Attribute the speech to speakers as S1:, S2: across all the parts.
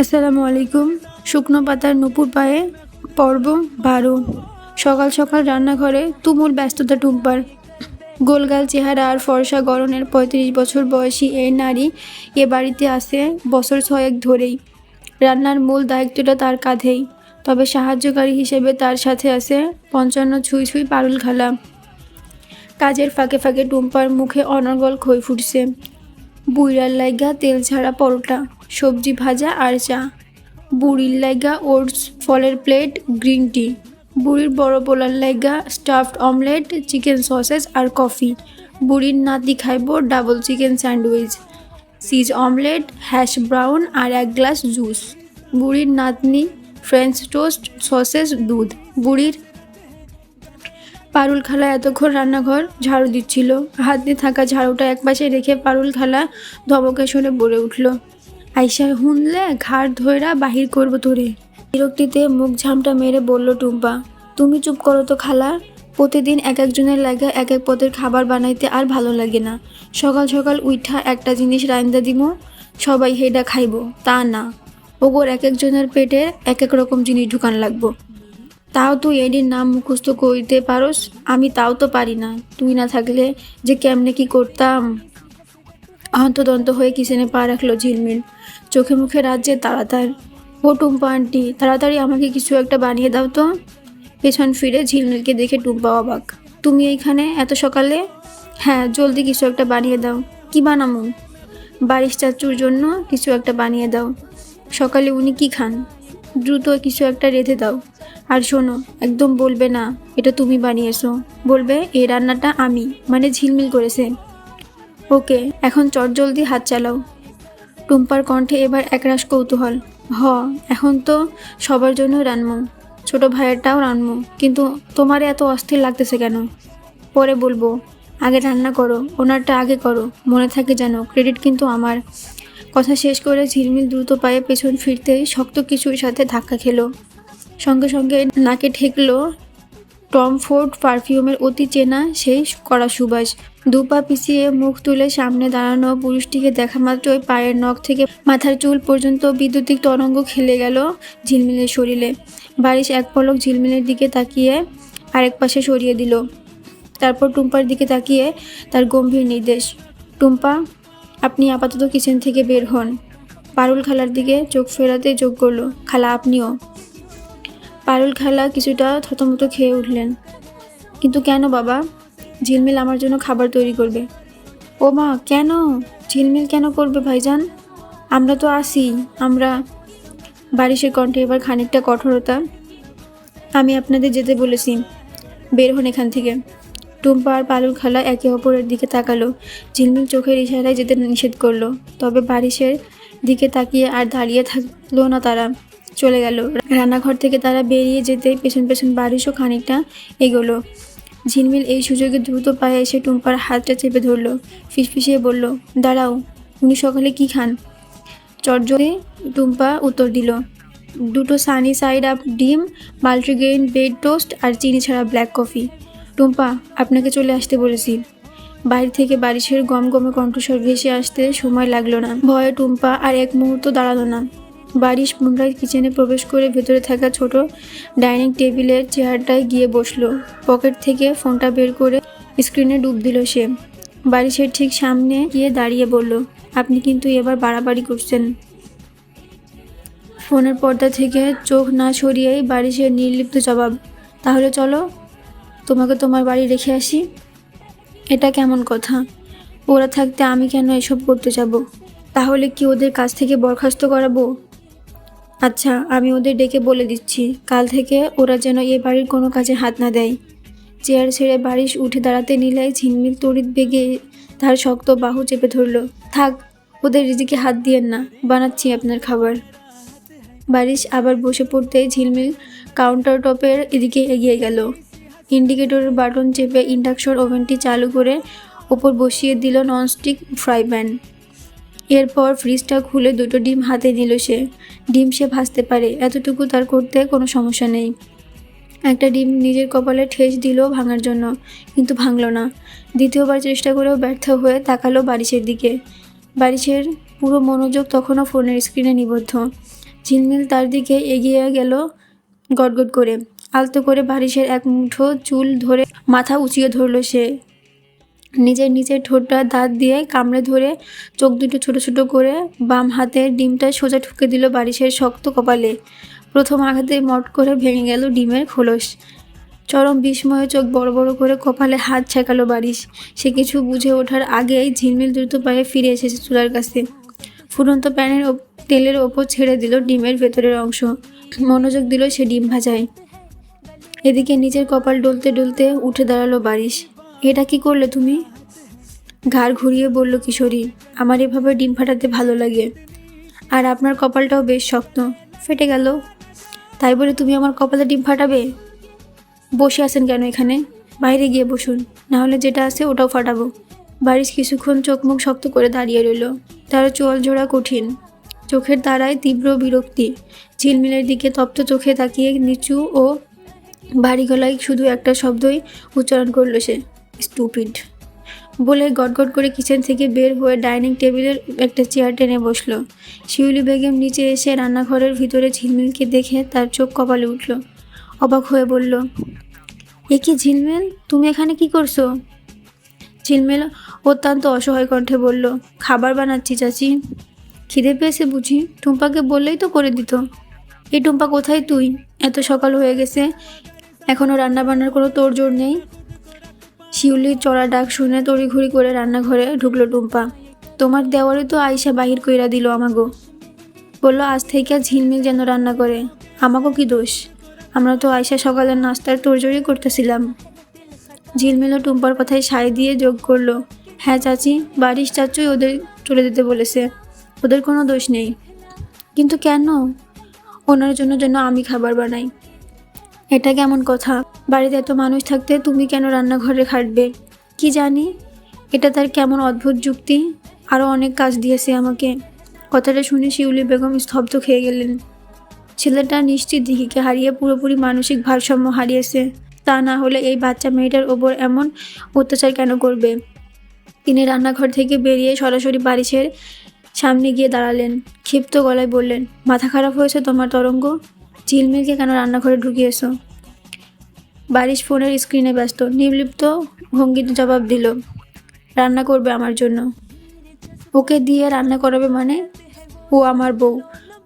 S1: আসসালামু আলাইকুম। শুকনো পাতার নূপুর পায়ে পর্ব 12। সকাল সকাল রান্নাঘরে তুমুল ব্যস্ততা টুম্পার। গোলগাল চেহারা আর ফর্সা গড়নের ৩৫ বছর বয়সী এই নারী এ বাড়িতে আসে বছর ৬ ধরেই। রান্নার মূল দায়িত্বটা তার কাঁধেই, তবে সাহায্যকারী হিসেবে তার সাথে আছে ৫৫ ছুঁই ছুঁই পারুল খালা। কাজের ফাঁকে ফাঁকে টুম্পার মুখে অনর্গল খই ফুটছে। বুইড়ার লাইগা তেল ছাড়া পরোটা, সবজি ভাজা আর চা। বুড়ির লাইগা ওটস, ফলের প্লেট, গ্রিন টি। বুড়ির বড় পোলার লাইগা স্টাফড অমলেট, চিকেন সসেস আর কফি। বুড়ির নাতি খাইব double chicken sandwich, cheese omelette, hash brown আর 1 গ্লাস জুস। বুড়ির নাতনি ফ্রেঞ্চ টোস্ট, সসেস, দুধ। বুড়ির পারুল খালা এতক্ষণ রান্নাঘর ঝাড়ু দিচ্ছিল। হাতে থাকা ঝাড়ুটা একপাশে রেখে পারুল খালা ধমকে শুনে বলে উঠল, আইসা হুনলে ঘাড় ধইরা বাহির করব তোরে। বিরক্তিতে মুখ ঝামটা মেরে বলল টুম্পা, তুমি চুপ করো তো খালা। প্রতিদিন এক একজনের লাগে এক এক পদের খাবার বানাইতে আর ভালো লাগে না। সকাল সকাল উইঠা একটা জিনিস রাইন্দা দিমু, সবাই হেডা খাইব তা না। ওগোর এক একজনের পেটে এক এক রকম জিনিস ঢুকান লাগবো। তাও তুই এডির নাম মুখস্থ করিতে পারস, আমি তাও তো পারি না। তুই না থাকলে যে কেমনে কি করতাম। হন্তদন্ত হয়ে কিচেনে পা রাখলো ঝিলমিল। চোখে মুখে রাজ্যে তাড়াতাড়ি। ও টুম্পা আন্টি, তাড়াতাড়ি আমাকে কিছু একটা বানিয়ে দাও তো। পেছন ফিরে ঝিলমিলকে দেখে টুম্পা অবাক, তুমি এইখানে এত সকালে? হ্যাঁ, জলদি কিছু একটা বানিয়ে দাও। কি বানামু? বারিশ চাচুর জন্য কিছু একটা বানিয়ে দাও। সকালে উনি কি খান? দ্রুত কিছু একটা রেঁধে দাও। আর শোনো, একদম বলবে না এটা তুমি বানিয়েছো, বলবে এই রান্নাটা আমি মানে ঝিলমিল করেছে। ওকে, এখন চটজলদি হাত চালাও। টুম্পার কণ্ঠে এবার একরাশ কৌতূহল। এখন তো সবার জন্য রানমু, ছোট ভাইয়েরটাও রানমু, কিন্তু তোমার এত অস্থির লাগতেছে কেন? পরে বলবো, আগে রান্না করো, ওনারটা আগে করো, মনে থাকে যেন, ক্রেডিট কিন্তু আমার। কথা শেষ করে ঝিলমিল দ্রুত পায়ে পেছন ফিরতেই শক্ত কিছুর সাথে ধাক্কা খেলো। সঙ্গে সঙ্গে নাকে ঠেকলো টম ফোর্ড পারফিউমের অতি চেনা সেই কড়া সুবাস। দুপা পিছিয়ে মুখ তুলে সামনে দাঁড়ানো পুরুষটিকে দেখা মাত্রই পায়ের নখ থেকে মাথার চুল পর্যন্ত বৈদ্যুতিক তরঙ্গ খেলে গেল ঝিলমিলের শরীরে। বারিশ এক পলক ঝিলমিলের দিকে তাকিয়ে আরেক পাশে সরিয়ে দিল। তারপর টুম্পার দিকে তাকিয়ে তার গম্ভীর নির্দেশ, টুম্পা, আপনি আপাতত কিচেন থেকে বের হন। পারুল খালার দিকে চোখ ফেরাতে যোগ করলো, খালা আপনিও। পারুল খালা কিছুটা থতমত খেয়ে উঠলেন। কিন্তু কেন বাবা? ঝিলমিল আমার জন্য খাবার তৈরি করবে। ও মা, কেন? ঝিলমিল কেন করবে ভাইজান? আমরা তো আসি। আমরা। বারিশের কণ্ঠে এবার খানিকটা কঠোরতা। আমি আপনাদের যেতে বলেছি, বের হন এখান থেকে। টুম্পা আর পারুল খালা একে অপরের দিকে তাকালো। ঝিলমিল চোখের ইশারায় যেতে নিষেধ করলো, তবে বারিশের দিকে তাকিয়ে আর দাঁড়িয়ে থাকলো না তারা, চলে গেল। রান্নাঘর থেকে তারা বেরিয়ে যেতে পেছন পেছন বারিশও খানিকটা এগোলো। ঝিলমিল এই সুযোগে দ্রুত পায়ে এসে টুম্পার হাতটা চেপে ধরলো, ফিসফিসিয়ে বলল, দাঁড়াও, উনি সকালে কি খান? চটজলদি। টুম্পা উত্তর দিল, 2টো সানি সাইড আপ ডিম, মাল্টিগ্রেইন ব্রেড টোস্ট আর চিনি ছাড়া ব্ল্যাক কফি। টুম্পা, আপনাকে চলে আসতে বলেছি। বাইরে থেকে বারিশের গমগমে কণ্ঠস্বর ভেসে আসতে সময় লাগলো না। ভয়ে টুম্পা আর এক মুহূর্ত দাঁড়ালো না। বারিশ পুনরায় কিচেনে প্রবেশ করে ভেতরে থাকা ছোট ডাইনিং টেবিলের চেয়ারটায় গিয়ে বসলো। পকেট থেকে ফোনটা বের করে স্ক্রিনে ডুব দিল সে। বারিশের ঠিক সামনে গিয়ে দাঁড়িয়ে বলল, আপনি কিন্তু এবার বাড়াবাড়ি করছেন। ফোনের পর্দা থেকে চোখ না সরিয়েই বারিশের নির্লিপ্ত জবাব, তাহলে চলো, তোমাকে তোমার বাড়ি রেখে আসি। এটা কেমন কথা? ওরা থাকতে আমি কেন এসব করতে যাব? তাহলে কি ওদের কাছ থেকে বরখাস্ত করাবো? আচ্ছা, আমি ওদের ডেকে বলে দিচ্ছি, কাল থেকে ওরা যেন এ বাড়ির কোনো কাজে হাত না দেয়। চেয়ার ছেড়ে বারিশ উঠে দাঁড়াতে নিলেই ঝিলমিল তড়িৎ বেগে তার শক্ত বাহু চেপে ধরল। থাক, ওদের রিজিকে হাত দিয়েন না, বানাচ্ছি আপনার খাবার। বারিশ আবার বসে পড়তেই ঝিলমিল কাউন্টার টপের এদিকে এগিয়ে গেল। ইন্ডিকেটরের বাটন চেপে ইন্ডাকশন ওভেনটি চালু করে ওপর বসিয়ে দিল ননস্টিক ফ্রাই প্যান। এরপর ফ্রিজটা খুলে 2টো ডিম হাতে নিল সে। ডিম সে ভাজতে পারে, এতটুকু তার করতে কোনো সমস্যা নেই। একটা ডিম নিজের কপালে ঠেস দিল ভাঙার জন্য, কিন্তু ভাঙল না। দ্বিতীয়বার চেষ্টা করেও ব্যর্থ হয়ে তাকালো বারিশের দিকে। বারিশের পুরো মনোযোগ তখনও ফোনের স্ক্রিনে নিবদ্ধ। ঝিলমিল তার দিকে এগিয়ে গেল গটগট করে। আলতো করে বারিশের এক মুঠো চুল ধরে মাথা উঁচিয়ে ধরল সে। নিজের ঠোঁটটা দাঁত দিয়ে কামড়ে ধরে চোখ দুটো ছোট ছোট করে বাম হাতের ডিমটা সোজা ঠুকে দিল বারিশের শক্ত কপালে। প্রথম আঘাতে মট করে ভেঙে গেল ডিমের খোলস। চরম বিস্ময়ে চোখ বড় বড় করে কপালে হাত ছেঁকালো বারিশ। সে কিছু বুঝে ওঠার আগেই ঝিলমিল দ্রুত পায়ে ফিরে এসেছে চুলার কাছে। ফুটন্ত প্যানের তেলের ওপর ছেড়ে দিল ডিমের ভেতরের অংশ। মনোযোগ দিল সে ডিম ভাজায়। এদিকে নিজের কপাল ডলতে ডলতে উঠে দাঁড়ালো বারিশ। এটা কি করলে তুমি? ঘাড় ঘুরিয়ে বলল কিশোরী। আমার এভাবে ডিম ফাটাতে ভালো লাগে। আর আপনার কপালটাও বেশ শক্ত, ফেটে গেল। তাই বলে তুমি আমার কপালে ডিম ফাটাবে? বসে আছেন কেন এখানে? বাইরে গিয়ে বসুন, না হলে যেটা আছে ওটাও ফাটাবো। বারিশ কিছুক্ষণ চোখ মুখ শক্ত করে দাঁড়িয়ে রইল। তার চোয়াল জোড়া কঠিন, চোখের তারায় তীব্র বিরক্তি। ঝিলমিলের দিকে তপ্ত চোখে তাকিয়ে নিচু ও ভারী গলায় শুধু একটা শব্দই উচ্চারণ করল সে, স্টুপিড। বলে গটগট করে কিচেন থেকে বের হয়ে ডাইনিং টেবিলের একটা চেয়ার টেনে বসলো। শিউলি বেগম নিচে এসে রান্নাঘরের ভিতরে ঝিলমিলকে দেখে তার চোখ কপালে উঠল। অবাক হয়ে বলল, এ কি ঝিলমিল, তুমি এখানে কি করছো? ঝিলমিল অত্যন্ত অসহায় কণ্ঠে বলল, খাবার বানাচ্ছি চাচি। খিদে পেয়েছে বুঝি? টুম্পাকে বললেই তো করে দিত। এই টুম্পা কোথায় তুই? এত সকাল হয়ে গেছে, এখনও রান্নাবান্নার কোনো তোড়জোড় নেই। শিউলির চড়া ডাক শুনে তড়িঘড়ি করে রান্নাঘরে ঢুকলো টুম্পা। তোমার দেওয়ারে তো আয়সা বাহির কইরা দিল আমাগো। বলল আজ থেকে ঝিলমিল যেন রান্না করে। আমাকেও কি দোষ? আমরা তো আয়সা সকালের নাস্তার তোড়জোড়ই করতেছিলাম। ঝিলমিলও টুম্পার কথায় সায় দিয়ে যোগ করলো, হ্যাঁ চাচি, বারিশ চাচুই ওদের চলে যেতে বলেছে, ওদের কোনো দোষ নেই। কিন্তু কেন? ওনার জন্য যেন আমি খাবার বানাই। এটা কেমন কথা? বাড়িতে এত মানুষ থাকতে তুমি কেন রান্নাঘরে খাটবে? কি জানি, এটা তার কেমন অদ্ভুত যুক্তি। আরও অনেক কাজ দিয়েছে আমাকে। কথাটা শুনে শিউলি বেগম স্তব্ধ খেয়ে গেলেন। ছেলেটা নিশ্চিত দিঘিকে হারিয়ে পুরোপুরি মানসিক ভারসাম্য হারিয়েছে। তা না হলে এই বাচ্চা মেয়েটার ওপর এমন অত্যাচার কেন করবে? তিনি রান্নাঘর থেকে বেরিয়ে সরাসরি বারিশের সামনে গিয়ে দাঁড়ালেন। ক্ষিপ্ত গলায় বললেন, মাথা খারাপ হয়েছে তোমার তরঙ্গ? ঝিলমিলকে কেন রান্নাঘরে ঢুকিয়েছ? বারিশ ফোনের স্ক্রিনে ব্যস্ত নির্লিপ্ত ভঙ্গিতে জবাব দিল, রান্না করবে আমার জন্য। ওকে দিয়ে রান্না করাবে মানে? ও আমার বউ,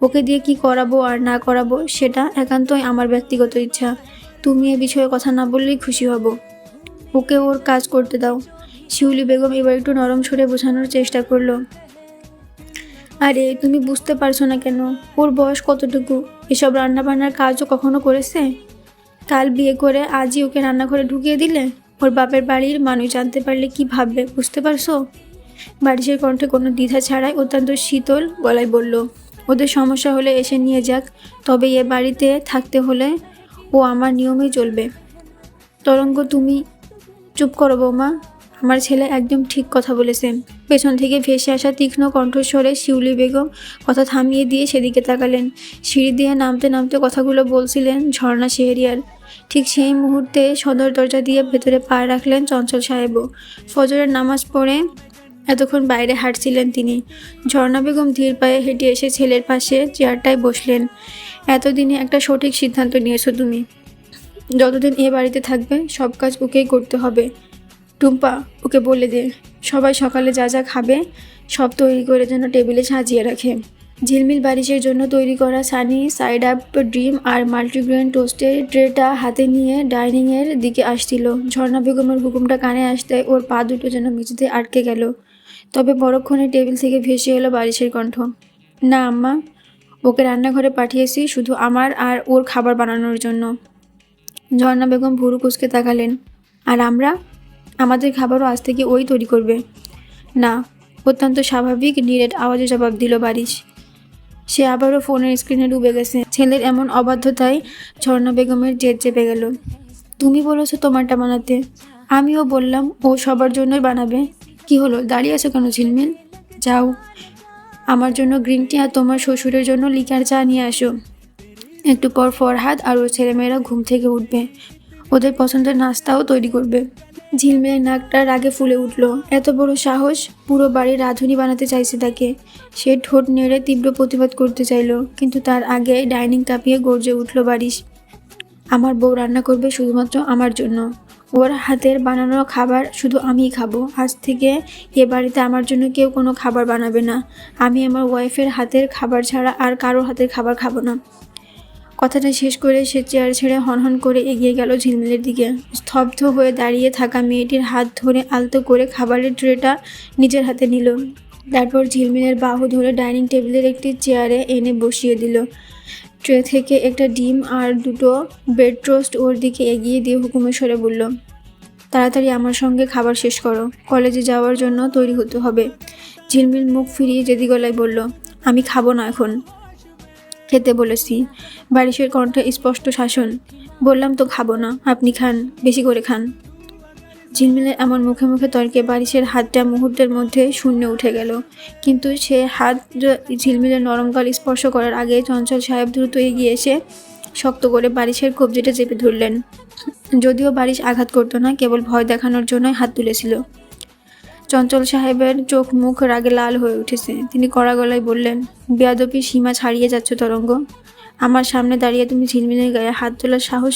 S1: ওকে দিয়ে কি করাবো আর না করাবো সেটা একান্তই আমার ব্যক্তিগত ইচ্ছা। তুমি এ বিষয়ে কথা না বললেই খুশি হব। ওকে ওর কাজ করতে দাও। শিউলি বেগম এবার একটু নরম সুরে বোঝানোর চেষ্টা করলো। আরে তুমি বুঝতে পারছো না কেন? ওর বয়স কতটুকু? এসব রান্নাবান্নার কাজও কখনো করেছে? কাল বিয়ে করে আজই ওকে রান্নাঘরে ঢুকিয়ে দিলে? ওর বাপের বাড়ির মানুষ জানতে পারলে কি ভাববে বুঝতে পারছো? বারিশের কণ্ঠে কোনো দ্বিধা ছাড়াই অত্যন্ত শীতল গলায় বলল, ওদের সমস্যা হলে এসে নিয়ে যাক, তবে এ বাড়িতে থাকতে হলে ও আমার নিয়মেই চলবে। তরঙ্গ তুমি চুপ করো বৌমা, আমার ছেলে একদম ঠিক কথা বলেছে। পেছন থেকে ভেসে আসা তীক্ষ্ণ কণ্ঠস্বরে শিউলি বেগম কথা থামিয়ে দিয়ে সেদিকে তাকালেন। সিঁড়ি দিয়ে নামতে নামতে কথাগুলো বলছিলেন ঝর্ণা শেহরিয়ার। ঠিক সেই মুহূর্তে সদর দরজা দিয়ে ভেতরে পা রাখলেন চঞ্চল সাহেবও। ফজরের নামাজ পড়ে এতক্ষণ বাইরে হাঁটছিলেন তিনি। ঝর্ণা বেগম ধীর পায়ে হেঁটে এসে ছেলের পাশে চেয়ারটায় বসলেন। এতদিনে একটা সঠিক সিদ্ধান্ত নিয়েছো তুমি। যতদিন এ বাড়িতে থাকবে সব কাজ ওকেই করতে হবে। টুম্পা, ওকে বলে দে সবাই সকালে যা যা খাবে সব তৈরি করে যেন টেবিলে সাজিয়ে রাখে। ঝিলমিল বারিশের জন্য তৈরি করা সানি সাইড আপ ডিম আর মাল্টিগ্রেন টোস্টের ট্রেটা হাতে নিয়ে ডাইনিংয়ের দিকে আসছিল। ঝর্ণা বেগমের হুকুমটা কানে আসতে ওর পা দুটো যেন মেঝেতে আটকে গেল। তবে পরক্ষণে টেবিল থেকে ভেসে এলো বারিশের কণ্ঠ, না আম্মা, ওকে রান্নাঘরে পাঠিয়েছি শুধু আমার আর ওর খাবার বানানোর জন্য। ঝর্ণা বেগম ভুরু কুঁচকে তাকালেন, আর আমরা? আমাদের খাবারও আজ থেকে ওই তৈরি করবে। না, অত্যন্ত স্বাভাবিক নিরেট আওয়াজে জবাব দিল বারিশ। সে আবারও ফোনের স্ক্রিনে ডুবে গেছে। ছেলের এমন অবাধ্যতায় ঝর্ণা বেগমের জেদ চেপে গেল। তুমি বলেছো তোমারটা বানাতে, আমিও বললাম ও সবার জন্যই বানাবে। কি হলো, দাঁড়িয়ে আছো কেন ঝিলমিল? যাও, আমার জন্য গ্রিন টি আর তোমার শ্বশুরের জন্য লিকার চা নিয়ে আসো। একটু পর ফরহাদ আর ওর ছেলেমেয়েরা ঘুম থেকে উঠবে, ওদের পছন্দের নাস্তাও তৈরি করবে। ঝিলমিলের নাকটা রাগে ফুলে উঠল। এত বড় সাহস, পুরো বাড়ির রাঁধুনি বানাতে চাইছে তাকে। সে ঠোঁট নেড়ে তীব্র প্রতিবাদ করতে চাইল, কিন্তু তার আগে ডাইনিং কাঁপিয়ে গর্জে উঠল বারিশ। আমার বউ রান্না করবে শুধুমাত্র আমার জন্য। ওর হাতের বানানো খাবার শুধু আমিই খাবো। আজ থেকে এ বাড়িতে আমার জন্য কেউ কোনো খাবার বানাবে না। আমি আমার ওয়াইফের হাতের খাবার ছাড়া আর কারোর হাতের খাবার খাবো না। কথাটা শেষ করে সে চেয়ার ছেড়ে হনহন করে এগিয়ে গেল ঝিলমিলের দিকে। স্তব্ধ হয়ে দাঁড়িয়ে থাকা মেয়েটির হাত ধরে আলতো করে খাবারের ট্রেটা নিজের হাতে নিল। তারপর ঝিলমিলের বাহু ধরে ডাইনিং টেবিলের একটি চেয়ারে এনে বসিয়ে দিল। ট্রে থেকে একটা ডিম আর দুটো ব্রেড টোস্ট ওর দিকে এগিয়ে দিয়ে হুকুমের স্বরে বলল, তাড়াতাড়ি আমার সঙ্গে খাবার শেষ করো, কলেজে যাওয়ার জন্য তৈরি হতে হবে। ঝিলমিল মুখ ফিরিয়ে জেদি গলায় বলল, আমি খাবো না এখন। খেতে বলেছি। বারিশের কণ্ঠে স্পষ্ট শাসন। বললাম তো খাবো না, আপনি খান, বেশি করে খান। ঝিলমিলের এমন মুখে মুখে তর্কে বারিশের হাতটা মুহূর্তের মধ্যে শূন্য উঠে গেল। কিন্তু সে হাত ঝিলমিলের নরম গাল স্পর্শ করার আগে চঞ্চল সাহেব দ্রুত এগিয়ে এসে শক্ত করে বারিশের কবজিটা চেপে ধরলেন। যদিও বারিশ আঘাত করতো না, কেবল ভয় দেখানোর জন্যই হাত তুলেছিল। চঞ্চল সাহেবের চোখ মুখ রাগে লাল হয়ে উঠেছে। তিনি কড়া গলায় বললেন, বেয়াদবির সীমা ছাড়িয়ে যাচ্ছ তরঙ্গ। আমার সামনে দাঁড়িয়ে তুমি ঝিলমিলের গায়ে হাত তোলার সাহস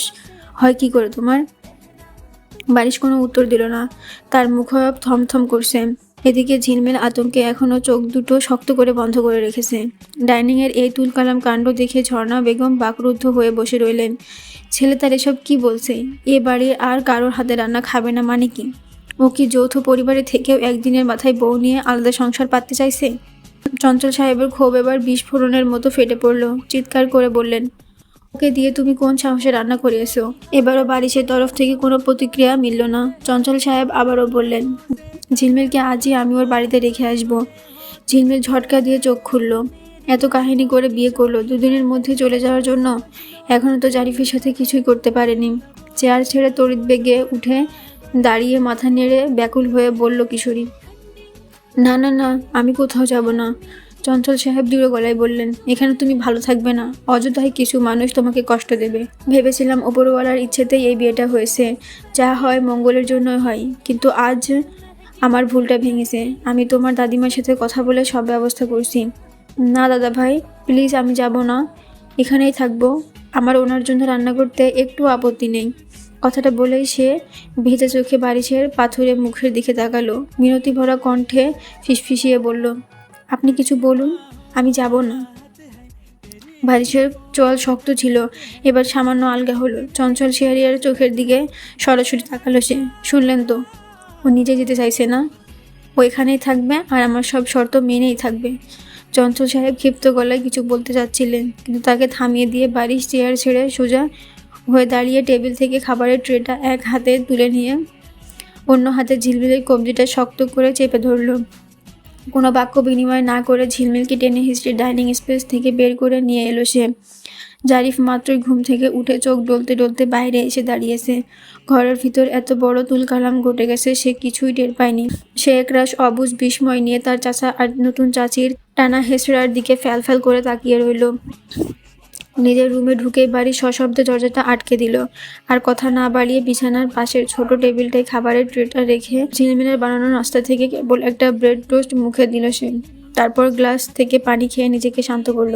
S1: হয় কি করে তোমার? বারিশ কোনো উত্তর দিল না। তার মুখায়ব থমথম করছে। এদিকে ঝিলমিল আতঙ্কে এখনও চোখ দুটো শক্ত করে বন্ধ করে রেখেছে। ডাইনিংয়ের এই তুলকালাম কাণ্ড দেখে ঝর্ণা বেগম বাকরুদ্ধ হয়ে বসে রইলেন। ছেলে তার এসব কি বলছে? এ বাড়ির আর কারোর হাতে রান্না খাবে না মানে কি? ও কি যৌথ পরিবারে থেকেও একদিনের মাথায় বউ নিয়ে আলাদা সংসার পাততে চাইছে? চঞ্চল সাহেবের ক্ষোভ এবার বিস্ফোরণের মতো ফেটে পড়ল। চিৎকার করে বললেন, ওকে দিয়ে তুমি কোন সাহসে রান্না করিয়েছো? এবারও বারিশের তরফ থেকে কোনো প্রতিক্রিয়া মিলল না। চঞ্চল সাহেব আবারও বললেন, ঝিলমিলকে আজই আমি ওর বাড়িতে রেখে আসবো। ঝিলমিল ঝটকা দিয়ে চোখ খুলল। এত কাহিনী করে বিয়ে করলো, দুদিনের মধ্যে চলে যাওয়ার জন্য? এখনও তো জারিফের সাথে কিছুই করতে পারেনি। চেয়ার ছেড়ে তড়িৎ বেগে উঠে দাঁড়িয়ে মাথা নেড়ে ব্যাকুল হয়ে বলল কিশোরী, না না না, আমি কোথাও যাব না। চঞ্চল সাহেব দৃঢ় গলায় বললেন, এখানে তুমি ভালো থাকবে না। অযথাই কিছু মানুষ তোমাকে কষ্ট দেবে। ভেবেছিলাম ওপরওয়ালার ইচ্ছেতেই এই বিয়েটা হয়েছে। যা হয় মঙ্গলের জন্যই হয়, কিন্তু আজ আমার ভুলটা ভেঙেছে। আমি তোমার দাদিমার সাথে কথা বলে সব ব্যবস্থা করছি। না দাদা ভাই, প্লিজ, আমি যাব না, এখানেই থাকবো। আমার ওনার জন্য রান্না করতে একটু আপত্তি নেই। কথাটা বলেই সে ভেজা চোখে বারিশের পাথুরে মুখের দিকে তাকালো। মিনতি ভরা কণ্ঠে ফিসফিসিয়ে বলল, আপনি কিছু বলুন, আমি যাব না। বারিশের চোয়াল শক্ত ছিল, এবার সামান্য আলগা হলো। চঞ্চল শেহারিয়ার চোখের দিকে সরাসরি তাকালো সে। শুনলেন তো, ও নিজে যেতে চাইছে না। ও এখানেই থাকবে আর আমার সব শর্ত মেনেই থাকবে। চঞ্চল সাহেব ক্ষিপ্ত গলায় কিছু বলতে চাচ্ছিলেন, কিন্তু তাকে থামিয়ে দিয়ে বারিশ চেয়ার ছেড়ে সোজা হয়ে দাঁড়িয়ে টেবিল থেকে খাবারের ট্রেটা এক হাতে তুলে নিয়ে অন্য হাতে ঝিলমিলের কবজিটা শক্ত করে চেপে ধরল। কোনো বাক্য বিনিময় না করে ঝিলমিলকে টেনে হিস্ট্রি ডাইনিং স্পেস থেকে বের করে নিয়ে এলো সে। জারিফ মাত্রই ঘুম থেকে উঠে চোখ ডলতে ডলতে বাইরে এসে দাঁড়িয়েছে। ঘরের ভিতর এত বড় তুলকালাম ঘটে গেছে, সে কিছুই টের পায়নি। সে একরাশ অবুঝ বিস্ময় নিয়ে তার চাচা আর নতুন চাচির টানা হেসড়ার দিকে ফ্যাল করে তাকিয়ে রইল। নিজের রুমে ঢুকেই বাড়ির সশব্দে দরজাটা আটকে দিল। আর কথা না বাড়িয়ে বিছানার পাশের ছোট টেবিলটায় খাবারের ট্রেটা রেখে ঝিলমিলের বানানো নাস্তা থেকে কেবল একটা ব্রেড টোস্ট মুখে দিল সে। তারপর গ্লাস থেকে পানি খেয়ে নিজেকে শান্ত করল।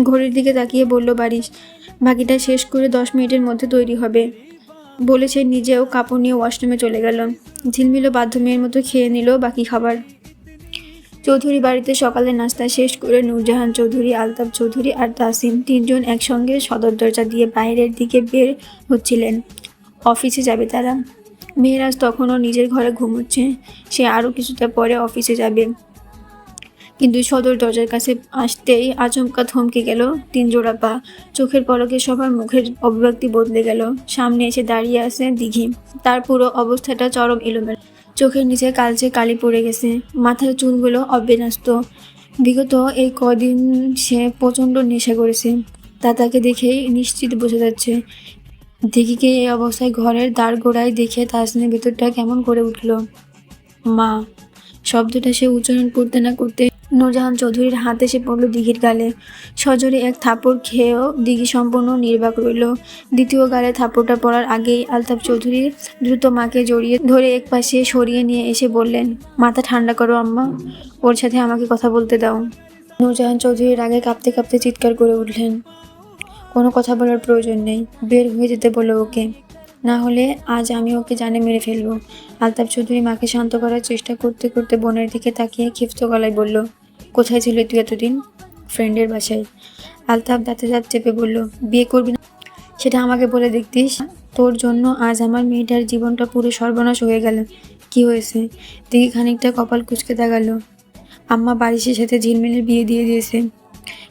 S1: ঘড়ির দিকে তাকিয়ে বলল বারিশ, বাকিটা শেষ করে 10 মিনিটের মধ্যে তৈরি হবে। বলে সে নিজেও কাপড় নিয়ে ওয়াশরুমে চলে গেল। ঝিলমিলও বাধ্য মেয়ের মতো খেয়ে নিল বাকি খাবার। চৌধুরী বাড়িতে সকালে নাস্তা শেষ করে নূরজাহান চৌধুরী, আলতাফ চৌধুরী আর তাসিম তিনজন একসঙ্গে সদর দরজা দিয়ে বাইরের দিকে বের হচ্ছিলেন। অফিসে যাবে তারা। মেয়েরাজ তখনও নিজের ঘরে ঘুমোচ্ছে। সে আরও কিছুটা পরে অফিসে যাবে। কিন্তু সদর দরজার কাছে আসতেই আচমকা থমকে গেল 3 জোড়া পা। চোখের পলকে সবার মুখের অভিব্যক্তি বদলে গেল। সামনে এসে দাঁড়িয়ে আছে দিঘি। তার পুরো অবস্থাটা চরম এলোমেলো। চোখের নিচে কালচে কালি পড়ে গেছে, মাথার চুলগুলো অবিন্যস্ত। বিগত এই কদিন সে প্রচণ্ড নেশা করেছে, তা তাকে দেখেই নিশ্চিত বোঝা যাচ্ছে। দিঘিকে এই অবস্থায় ঘরের দ্বার গোড়ায় দেখে তাসনির ভেতরটা কেমন করে উঠল। মা শব্দটা সে উচ্চারণ করতে না করতে নূরজাহান চৌধুরীর হাত এসে পড়ল দিঘির গালে। সজোরে এক থাপড় খেয়েও দিঘি সম্পূর্ণ নির্বাক রইল। দ্বিতীয় গালে থাপড়টা পড়ার আগেই আলতাফ চৌধুরী দ্রুত মাকে জড়িয়ে ধরে একপাশে সরিয়ে নিয়ে এসে বললেন, মাথা ঠান্ডা করো আম্মা, ওর সাথে আমাকে কথা বলতে দাও। নূরজাহান চৌধুরী রাগে কাঁপতে কাঁপতে চিৎকার করে উঠলেন, কোনো কথা বলার প্রয়োজন নেই, বের হয়ে যেতে বলো ওকে, না হলে আজ আমি ওকে জানে মেরে ফেলবো। আলতাফ চৌধুরী মাকে শান্ত করার চেষ্টা করতে করতে বোনের দিকে তাকিয়ে ক্ষিপ্ত গলায় বলল, কোথায় ছিলি তুই এতদিন? ফ্রেন্ডের বাসায়। আলতাফ দাঁতে দাঁত চেপে বলল, বিয়ে করবি না সেটা আমাকে বলে দেখতিস, তোর জন্য আজ আমার মেয়েটার জীবনটা পুরো সর্বনাশ হয়ে গেল। কি হয়েছে? দিঘি খানিকটা কপাল কুঁচকে দেখালো। আম্মা বারিশের সাথে ঝিলমিলের বিয়ে দিয়ে দিয়েছে।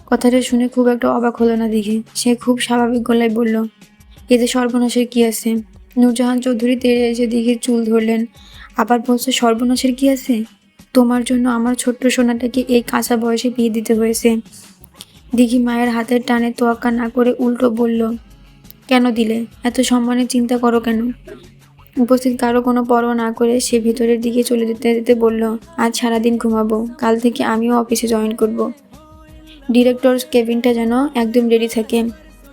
S1: কথাটা শুনে খুব একটা অবাক হলো না দিঘি। সে খুব স্বাভাবিক গলায় বলল, এতে সর্বনাশের কি আছে? নূরজাহান চৌধুরী তেড়ে এসে দিঘির চুল ধরলেন। আবার বলছে সর্বনাশের কি আছে? তোমার জন্য আমার ছোট্ট সোনাটাকে এই কাঁচা বয়সে বিয়ে দিতে হয়েছে। দিঘি মায়ের হাতের টানে তোয়াক্কা না করে উল্টো বলল, কেন দিলে? এত সম্মানের চিন্তা করো কেন? উপস্থিত কারো কোনো পরোয়া না করে সে ভেতরের দিকে চলে যেতে যেতে বলল, আজ সারাদিন ঘুমাবো, কাল থেকে আমিও অফিসে জয়েন করব। ডিরেক্টরস কেবিনটা যেন একদম রেডি থাকে।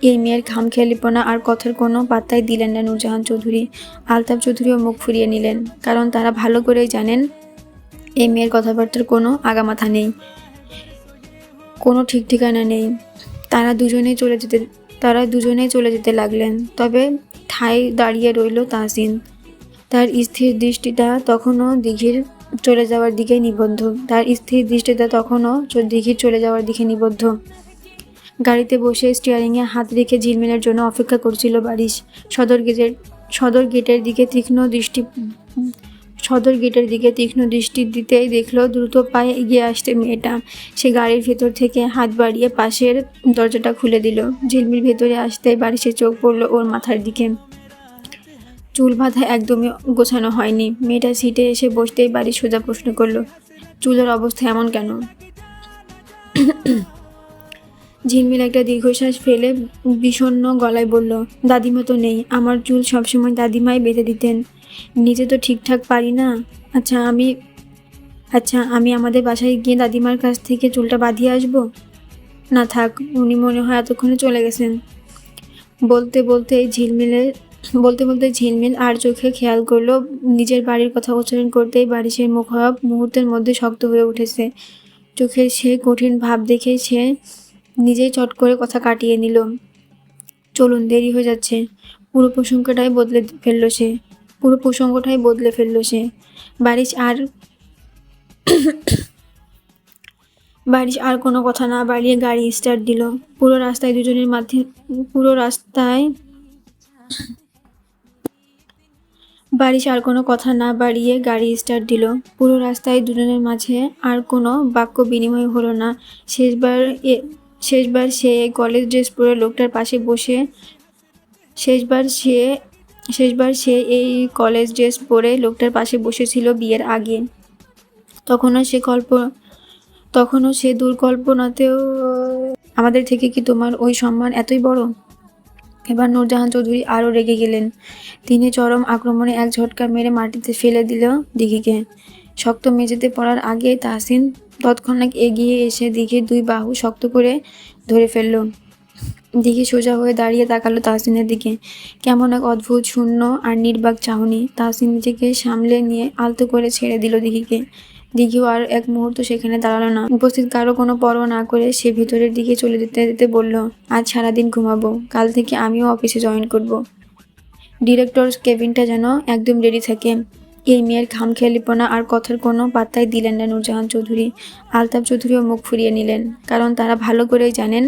S1: এই মেয়ের খামখেয়ালিপনা আর কথার কোনো পাত্তাই দিলেন না নূরজাহান চৌধুরী। আলতাফ চৌধুরীও মুখ ফুরিয়ে নিলেন, কারণ তারা ভালো করেই জানেন এই মেয়ের কথাবার্তার কোনো আগামাথা নেই, কোনো ঠিক ঠিকানা নেই। তারা দুজনেই চলে যেতে লাগলেন। তবে ঠায় দাঁড়িয়ে রইল তাহসিন। তার স্থির দৃষ্টিটা তখনও দিঘির চলে যাওয়ার দিকে নিবদ্ধ। গাড়িতে বসে স্টিয়ারিংয়ে হাত রেখে ঝিলমিলের জন্য অপেক্ষা করছিল বারিশ। সদর গেটের দিকে তীক্ষ্ণ দৃষ্টি দিতেই দেখলো দ্রুত পায়ে এগিয়ে আসতে মেয়েটা। সে গাড়ির ভেতর থেকে হাত বাড়িয়ে পাশের দরজাটা খুলে দিল। ঝিলমিল ভেতরে আসতেই বারিশের চোখ পড়ল ওর মাথার দিকে। চুল বাঁধা একদমই গোছানো হয়নি। মেয়েটা সিটে এসে বসতেই বারিশ সোজা প্রশ্ন করলো, চুলের অবস্থা এমন কেন? ঝিলমিল একটা দীর্ঘশ্বাস ফেলে বিষণ্ণ গলায় বলল, দাদিমা তো নেই, আমার চুল সবসময় দাদিমাই বেঁধে দিতেন, নিজে তো ঠিকঠাক পারি না। আচ্ছা আমি আমাদের বাসায় গিয়ে দাদিমার কাছ থেকে চুলটা বাঁধিয়ে আসবো? না থাক, উনি মনে হয় এতক্ষণে চলে গেছেন। বলতে বলতে ঝিলমিল আর চোখে খেয়াল করলো নিজের বাড়ির কথা উচ্চারণ করতেই বারিশের মুখভাব মুহূর্তের মধ্যে শক্ত হয়ে উঠেছে। চোখের সে কঠিন ভাব দেখে সে নিজেই চট করে কথা কাটিয়ে নিল, চলুন দেরি হয়ে যাচ্ছে। পুরো প্রসঙ্গটাই বদলে ফেললো সে। বারিশ আর কোনো কথা না বাড়িয়ে গাড়ি স্টার্ট দিল। পুরো রাস্তায় দুজনের মাঝে আর কোনো বাক্য বিনিময় হলো না। শেষবার সে কলেজ ড্রেস পরে লোকটার পাশে বসেছিল বিয়ের আগে। তখনও সে দুর্কল্পনাতেও, আমাদের থেকে কি তোমার ওই সম্মান এতই বড়? এবার নূরজাহান চৌধুরী আরও রেগে গেলেন। তিনি চরম আক্রমণে এক ঝটকা মেরে মাটিতে ফেলে দিল দিঘিকে। শক্ত মেঝেতে পড়ার আগে তাহসিন তৎক্ষণাৎ এগিয়ে এসে দিঘির দুই বাহু শক্ত করে ধরে ফেলল। দিঘি সোজা হয়ে দাঁড়িয়ে তাকালো তাহসিনের দিকে। কেমন এক অদ্ভুত শূন্য আর নির্বাক চাহনি। তাহসিন নিজেকে সামলে নিয়ে আলতো করে ছেড়ে দিল দিঘিকে। দিঘিও আর এক মুহূর্ত সেখানে দাঁড়ালো না। উপস্থিত কারো কোনো পরোয়া না করে সে ভেতরের দিকে চলে যেতে যেতে বলল, আজ সারাদিন ঘুমাবো, কাল থেকে আমিও অফিসে জয়েন করব। ডিরেক্টরস কেবিনটা যেন একদম রেডি থাকে। এই মেয়ের খামখেয়ালিপনা আর কথার কোনো পাত্তাই দিলেন না নূরজাহান চৌধুরী। আলতাফ চৌধুরীও মুখ ফুরিয়ে নিলেন, কারণ তারা ভালো করেই জানেন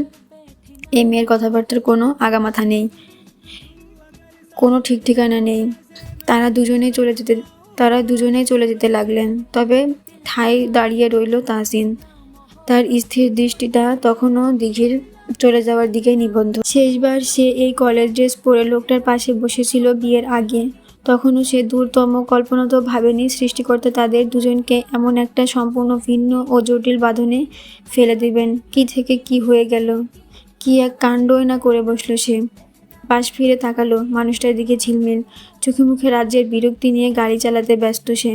S1: এই মেয়ের কথাবার্তার কোনো আগামাথা নেই, কোনো ঠিক ঠিকানা নেই। তারা দুজনেই চলে যেতে লাগলেন। তবে ঠায় দাঁড়িয়ে রইল তাহসিন। তার স্থির দৃষ্টিটা তখনও দিঘির চলে যাওয়ার দিকে নিবদ্ধ। শেষবার সে এই কলেজ ড্রেস পরে লোকটার পাশে বসেছিল বিয়ের আগে। তখনও সে দূরতম কল্পনাতেও ভাবেনি সৃষ্টিকর্তা তাদের দুজনকে এমন একটা সম্পূর্ণ ভিন্ন ও জটিল বাঁধনে ফেলে দেবেন। কি থেকে কি হয়ে গেল, কি এক কাণ্ডই না করে বসল সে। পাশ ফিরে তাকালো মানুষটার দিকে ঝিলমিল চোখে মুখে রাজ্যের বিরক্তি নিয়ে গাড়ি চালাতে ব্যস্ত সে।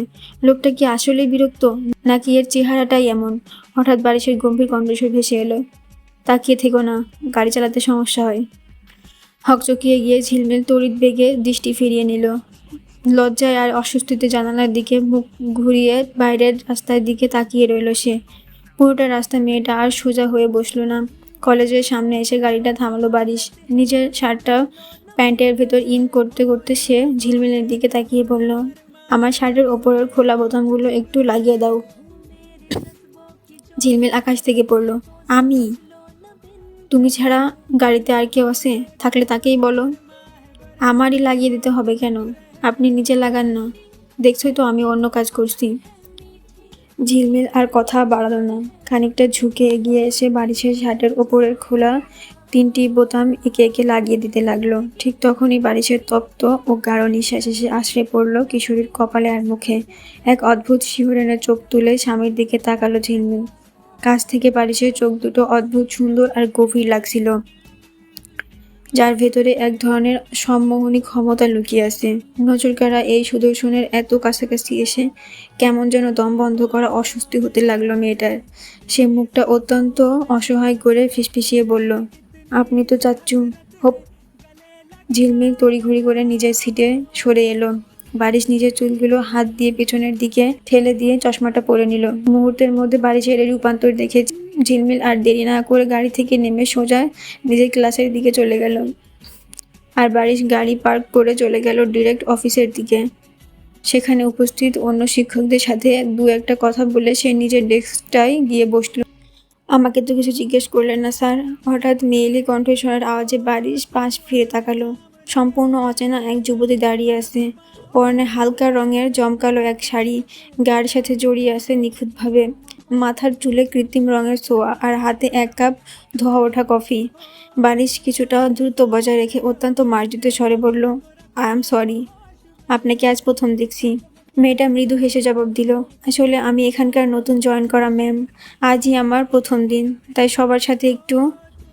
S1: লোকটা কি আসলেই বিরক্ত, নাকি এর চেহারাটাই এমন? হঠাৎ বারিশের গম্ভীর কণ্ঠস্বর ভেসে এলো, তাকিয়ে থেকো না, গাড়ি চালাতে সমস্যা হয়। হকচকিয়ে গিয়ে ঝিলমিল তড়িৎ বেগে দৃষ্টি ফিরিয়ে নিল। লজ্জায় আর অস্বস্তিতে জানালার দিকে মুখ ঘুরিয়ে বাইরের রাস্তার দিকে তাকিয়ে রইল সে। পুরোটা রাস্তা মেয়েটা আর সোজা হয়ে বসলো না। কলেজের সামনে এসে গাড়িটা থামালো বারিশ। নিজের শার্টটা প্যান্টের ভেতর ইন করতে করতে সে ঝিলমিলের দিকে তাকিয়ে বলল, আমার শার্টের ওপরের খোলা বোতামগুলো একটু লাগিয়ে দাও। ঝিলমিল আকাশ থেকে পড়ল, আমি? তুমি ছাড়া গাড়িতে আর কেউ আছে? থাকলে তাকেই বলো। আমারই লাগিয়ে দিতে হবে কেন? আপনি নিজে লাগান না, দেখছই তো আমি অন্য কাজ করছি। ঝিলমিল আর কথা বাড়ালো না। খানিকটা ঝুঁকে এগিয়ে এসে বারিশের শার্টের ওপরের খোলা 3টি বোতাম একে একে লাগিয়ে দিতে লাগলো। ঠিক তখনই বারিশের তপ্ত ও গাঢ় নিঃশ্বাস এসে আছড়ে পড়ল কিশোরীর কপালে আর মুখে। এক অদ্ভুত শিহরণে চোখ তুলে স্বামীর দিকে তাকালো ঝিলমিল। কাছ থেকে বারিশের চোখ দুটো অদ্ভুত সুন্দর আর গভীর লাগছিল, যার ভেতরে এক ধরনের সম্মোহনী ক্ষমতা লুকিয়ে আছে। নজরকাড়া এই সুদর্শনের এত কাছাকাছি এসে কেমন যেন দম বন্ধ করা অস্বস্তি হতে লাগলো মেয়েটার। সে মুখটা অত্যন্ত অসহায় করে ফিসফিসিয়ে বলল, আপনি তো চাচ্চু। হোপ। ঝিলমিল তড়িঘড়ি করে নিজের সিটে সরে এলো। বারিশ নিজের চুলগুলো হাত দিয়ে পেছনের দিকে ঠেলে দিয়ে চশমাটা পরে নিল। মুহূর্তের মধ্যে বারিশের এই রূপান্তর দেখে ঝিলমিল আর দেরি না করে গাড়ি থেকে নেমে সোজা নিজের ক্লাসের দিকে চলে গেল। আর বারিশ গাড়ি পার্ক করে চলে গেল ডিরেক্ট অফিসের দিকে। সেখানে উপস্থিত অন্য শিক্ষকদের সাথে দু একটা কথা বলে সে নিজের ডেস্কটায় গিয়ে বসল। আমাকে তো কিছু জিজ্ঞেস করলেন না স্যার? হঠাৎ মেয়েলি কণ্ঠস্বরের আওয়াজে বারিশ পাশ ফিরে তাকালো। সম্পূর্ণ অচেনা এক যুবতী দাঁড়িয়ে আছে। পরনে হালকা রঙের জমকালো এক শাড়ি, গায়ের সাথে জড়িয়ে আছে নিখুঁতভাবে। মাথার চুলে কৃত্রিম রঙের ছোঁয়া, আর হাতে 1 কাপ ধোয়া ওঠা কফি। বারিশ কিছুটা দ্রুত বজায় রেখে অত্যন্ত মার্জিত স্বরে বলল, আই এম সরি, আপনাকে আজ প্রথম দেখছি। মেয়েটা মৃদু হেসে জবাব দিল, আসলে আমি এখানকার নতুন জয়েন করা ম্যাম। আজই আমার প্রথম দিন, তাই সবার সাথে একটু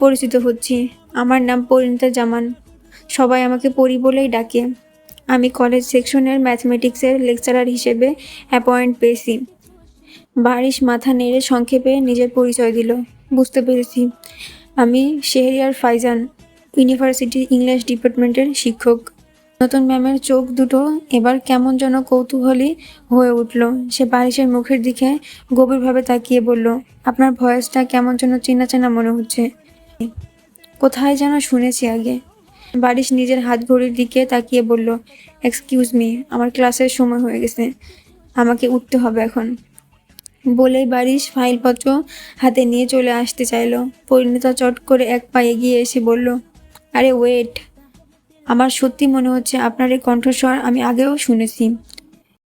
S1: পরিচিত হচ্ছি। আমার নাম পরিণীতা জামান, সবাই আমাকে পরি বলেই ডাকে। আমি কলেজ সেকশনের ম্যাথমেটিক্সের লেকচারার হিসেবে অ্যাপয়েন্ট পেয়েছি। বারিশ মাথা নেড়ে সংক্ষেপে নিজের পরিচয় দিল। বুঝতে পেরেছি, আমি শেহরিয়ার ফাইজান, ইউনিভার্সিটির ইংলিশ ডিপার্টমেন্টের শিক্ষক। নতুন ম্যামের চোখ দুটো এবার কেমন যেন কৌতূহলী হয়ে উঠল। সে বারিশের মুখের দিকে গভীরভাবে তাকিয়ে বলল, আপনার ভয়েসটা কেমন যেন চেনা চেনা মনে হচ্ছে, কোথায় যেন শুনেছি আগে। বারিশ নিজের হাত ঘড়ির দিকে তাকিয়ে বলল, এক্সকিউজ মি, আমার ক্লাসের সময় হয়ে গেছে, আমাকে উঠতে হবে এখন। বলেই বারিশ ফাইলপত্র হাতে নিয়ে চলে আসতে চাইল। পরিণীতা চট করে এক পা এগিয়ে এসে বলল, আরে ওয়েট, আমার সত্যি মনে হচ্ছে আপনার এই কণ্ঠস্বর আমি আগেও শুনেছি।